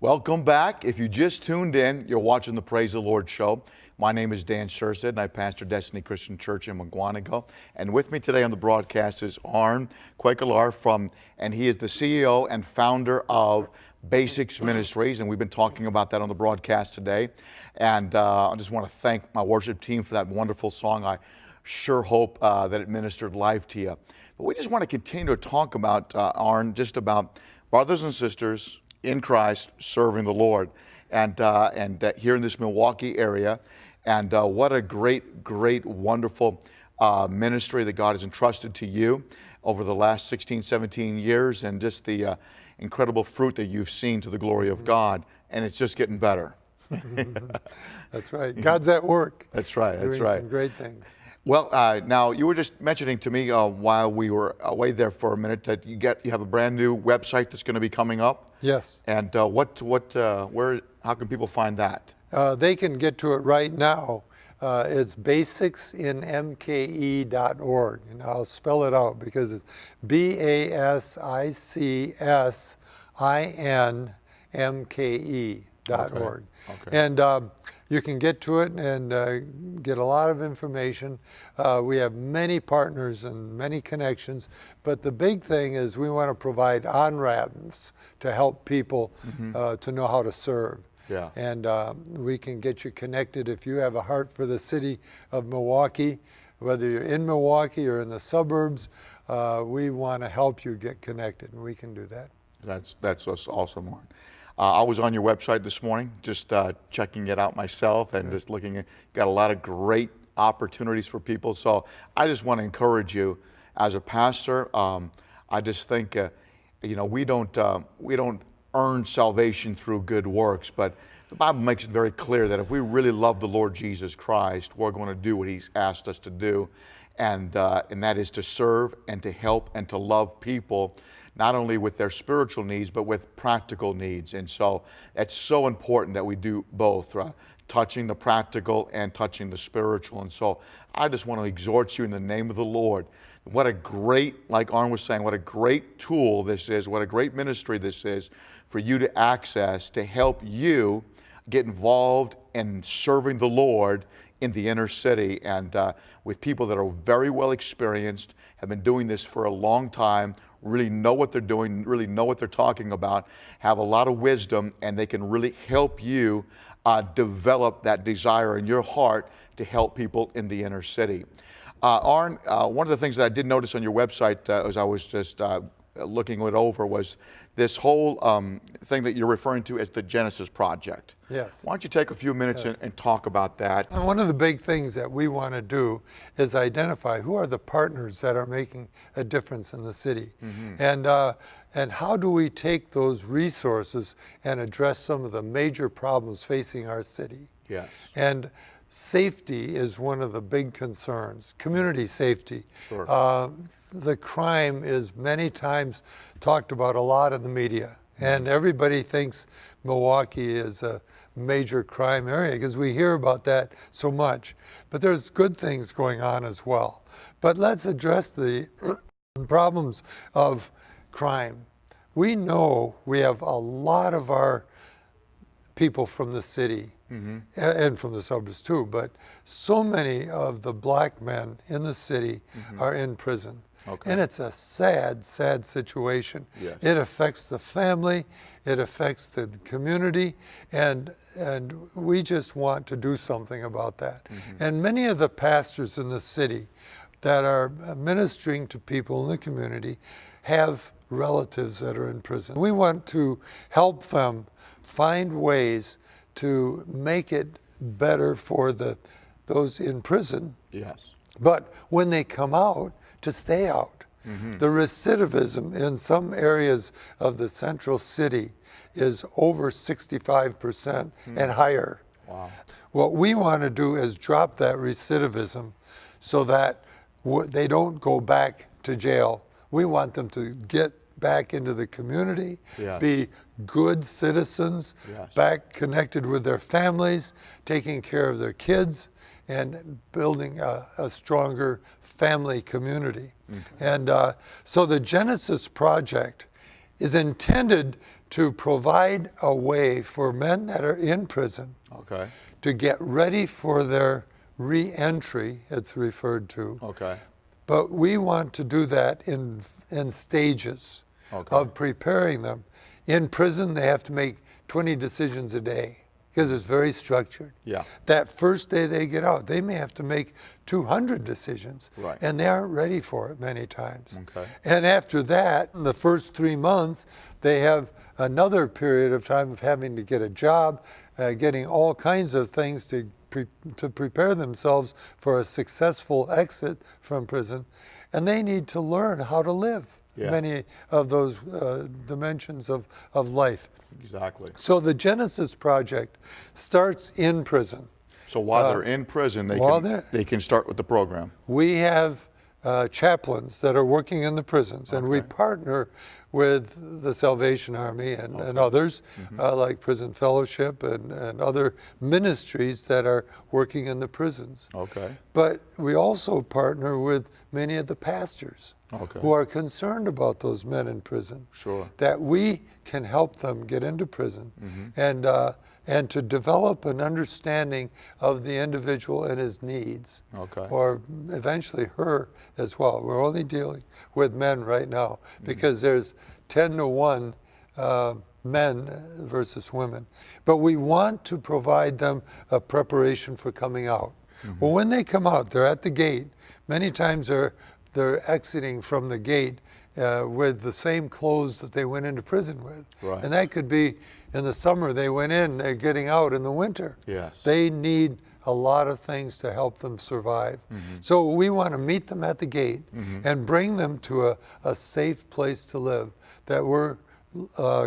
Welcome back. If you just tuned in, you're watching the Praise the Lord show. My name is Dan Sherstad, and I pastor Destiny Christian Church in Quakkelaar. And with me today on the broadcast is Quakkelaar and he is the CEO and founder of Basics Ministries, and we've been talking about that on the broadcast today. And I just want to thank my worship team for that wonderful song. I sure hope that it ministered life to you. But we just want to continue to talk about, just about brothers and sisters in Christ serving the Lord, and here in this Milwaukee area, and what a great, wonderful ministry that God has entrusted to you over the last 16, 17 years, and just the incredible fruit that you've seen to the glory of God, and it's just getting better. That's right. God's at work. That's right. Doing some great things. Well, now you were just mentioning to me while we were away there for a minute that you have a brand new website that's going to be coming up. Yes. And how can people find that? They can get to it right now. It's basicsinmke.org, and I'll spell it out because it's basicsinmke.org. Okay. And you can get to it and get a lot of information. We have many partners and many connections, but the big thing is we want to provide on-ramps to help people to know how to serve. Yeah. And we can get you connected if you have a heart for the city of Milwaukee, whether you're in Milwaukee or in the suburbs. We want to help you get connected, and we can do that. That's awesome, Warren. I was on your website this morning, just checking it out myself, and just looking at, got a lot of great opportunities for people. So I just want to encourage you as a pastor. I just think, we don't earn salvation through good works, but the Bible makes it very clear that if we really love the Lord Jesus Christ, we're going to do what He's asked us to do, and that is to serve and to help and to love people, not only with their spiritual needs, but with practical needs. And so it's so important that we do both, touching the practical and touching the spiritual. And so I just want to exhort you in the name of the Lord. What a great, like Arn was saying, what a great tool this is, what a great ministry this is for you to access to help you get involved in serving the Lord in the inner city, and with people that are very well experienced, have been doing this for a long time, really know what they're doing, really know what they're talking about, have a lot of wisdom, and they can really help you develop that desire in your heart to help people in the inner city. Arn, one of the things that I did notice on your website as I was just looking it over was this whole thing that you're referring to as the Genesis Project. Yes. Why don't you take a few minutes and talk about that? And one of the big things that we want to do is identify who are the partners that are making a difference in the city. And how do we take those resources and address some of the major problems facing our city? Yes. And safety is one of the big concerns, community safety. Sure. The crime is many times talked about a lot in the media, and everybody thinks Milwaukee is a major crime area because we hear about that so much. But there's good things going on as well. But let's address the problems of crime. We know we have a lot of our people from the city and from the suburbs too, but so many of the black men in the city are in prison. Okay. And it's a sad situation. Yes. It affects the family, it affects the community, and we just want to do something about that. And many of the pastors in the city that are ministering to people in the community have relatives that are in prison. We want to help them find ways to make it better for those in prison. Yes. But when they come out, to stay out. The recidivism in some areas of the central city is over 65% and higher. Wow. What we want to do is drop that recidivism so that they don't go back to jail. We want them to get back into the community, be good citizens, back connected with their families, taking care of their kids, and building a stronger family community. And so the Genesis Project is intended to provide a way for men that are in prison Okay. to get ready for their re-entry, it's referred to. Okay. But we want to do that in stages Okay. of preparing them. In prison, they have to make 20 decisions a day because it's very structured. Yeah. That first day they get out, they may have to make 200 decisions, Right. and they aren't ready for it many times. Okay. And after that, in the first 3 months, they have another period of time of having to get a job, getting all kinds of things to prepare themselves for a successful exit from prison. And they need to learn how to live many of those dimensions of life. Exactly. So the Genesis Project starts in prison. So while they're in prison, they can start with the program. We have chaplains that are working in the prisons, and we Okay. partner with the Salvation Army and others, like Prison Fellowship and other ministries that are working in the prisons. Okay. But we also partner with many of the pastors Okay. who are concerned about those men in prison. Sure. That we can help them get into prison and to develop an understanding of the individual and his needs, Okay. or eventually her as well. We're only dealing with men right now because there's 10 to 1 men versus women. But we want to provide them a preparation for coming out. Well, when they come out, they're at the gate. Many times they're exiting from the gate with the same clothes that they went into prison with. Right. And that could be in the summer they went in, they're getting out in the winter. Yes. They need a lot of things to help them survive. So we want to meet them at the gate and bring them to a safe place to live that we're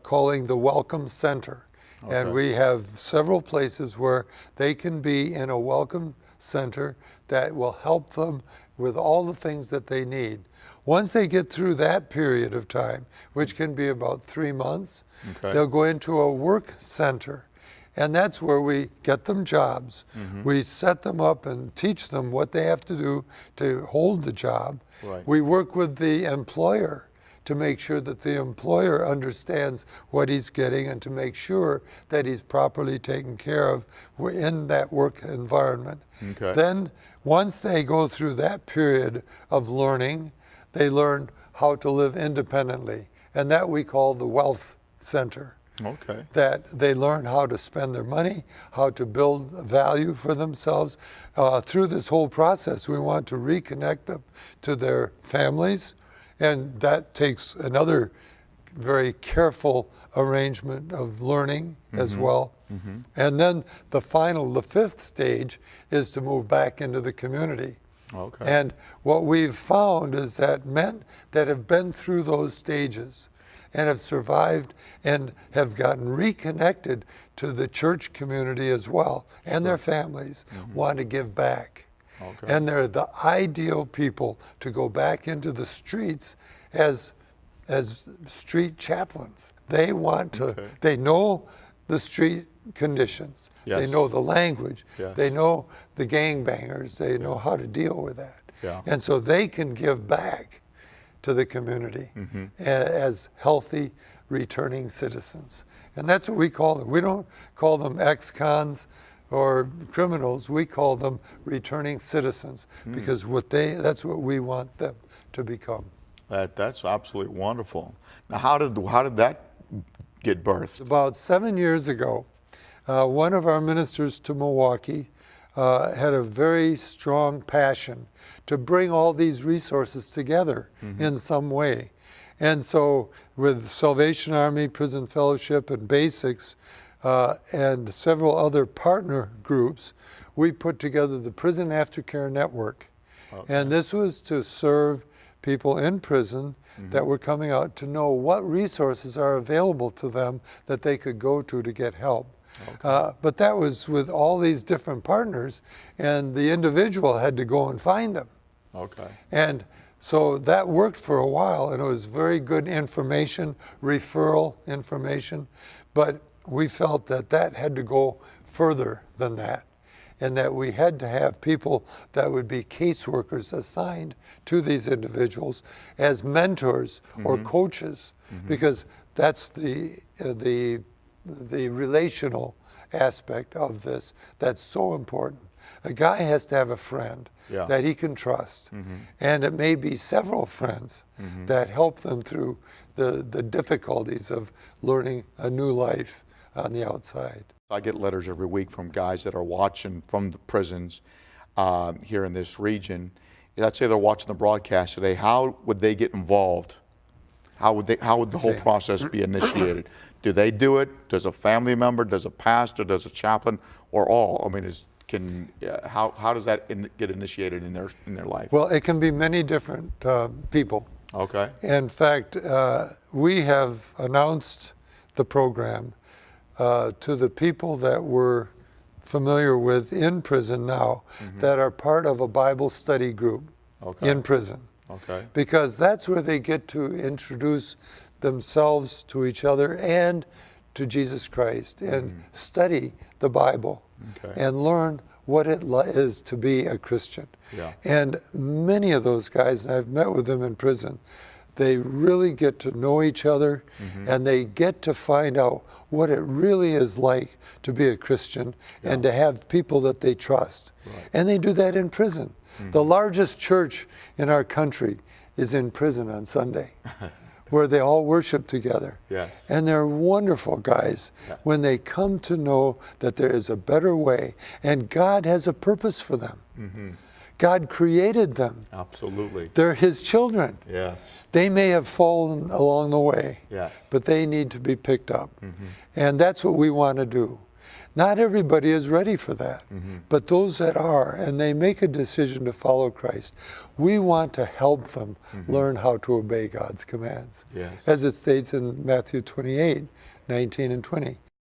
calling the Welcome Center. And we have several places where they can be in a welcome center that will help them with all the things that they need. Once they get through that period of time, which can be about 3 months, they'll go into a work center. And that's where we get them jobs. We set them up and teach them what they have to do to hold the job. Right. We work with the employer to make sure that the employer understands what he's getting and to make sure that he's properly taken care of in that work environment. Okay. Then, once they go through that period of learning, they learn how to live independently. And that we call the Wealth Center. Okay. That they learn how to spend their money, how to build value for themselves. Through this whole process, we want to reconnect them to their families, and that takes another very careful arrangement of learning as well. And then the 5th stage is to move back into the community. Okay. And what we've found is that men that have been through those stages and have survived and have gotten reconnected to the church community as well, and their families want to give back. Okay. And they're the ideal people to go back into the streets as street chaplains. They want to, they know the street conditions. Yes. They know the language. Yes. They know the gangbangers. They know how to deal with that. Yeah. And so they can give back to the community as healthy, returning citizens. And that's what we call them. We don't call them ex-cons or criminals. We call them returning citizens because that's what we want them to become. That's absolutely wonderful. Now, how did that get birthed? About 7 years ago, one of our ministers to Milwaukee had a very strong passion to bring all these resources together in some way. And so with Salvation Army, Prison Fellowship, and Basics, and several other partner groups, we put together the Prison Aftercare Network. And this was to serve people in prison that were coming out to know what resources are available to them that they could go to get help. But that was with all these different partners, and the individual had to go and find them. Okay. And so that worked for a while, and it was very good information, referral information, but we felt that that had to go further than that, and that we had to have people that would be caseworkers assigned to these individuals as mentors or coaches, because that's the relational aspect of this that's so important. A guy has to have a friend Yeah. that he can trust, and it may be several friends that help them through the difficulties of learning a new life on the outside. I get letters every week from guys that are watching from the prisons here in this region. Let's say they're watching the broadcast today. How would they get involved? How would the whole Okay. process be initiated? Do they do it? Does a family member? Does a pastor? Does a chaplain? Or all? I mean, how does that get initiated in their life? Well, it can be many different people. Okay. In fact, we have announced the program to the people that we're familiar with in prison now that are part of a Bible study group Okay. in prison. Okay. Because that's where they get to introduce themselves to each other and to Jesus Christ and study the Bible Okay. and learn what it is to be a Christian. Yeah. And many of those guys, and I've met with them in prison, they really get to know each other and they get to find out what it really is like to be a Christian and to have people that they trust. Right. And they do that in prison. The largest church in our country is in prison on Sunday, where they all worship together. Yes. And they're wonderful guys when they come to know that there is a better way and God has a purpose for them. God created them. Absolutely. They're His children. Yes. They may have fallen along the way, Yes. but they need to be picked up. And that's what we want to do. Not everybody is ready for that, but those that are, and they make a decision to follow Christ, we want to help them learn how to obey God's commands. Yes. As it states in Matthew 28, 19 and 20.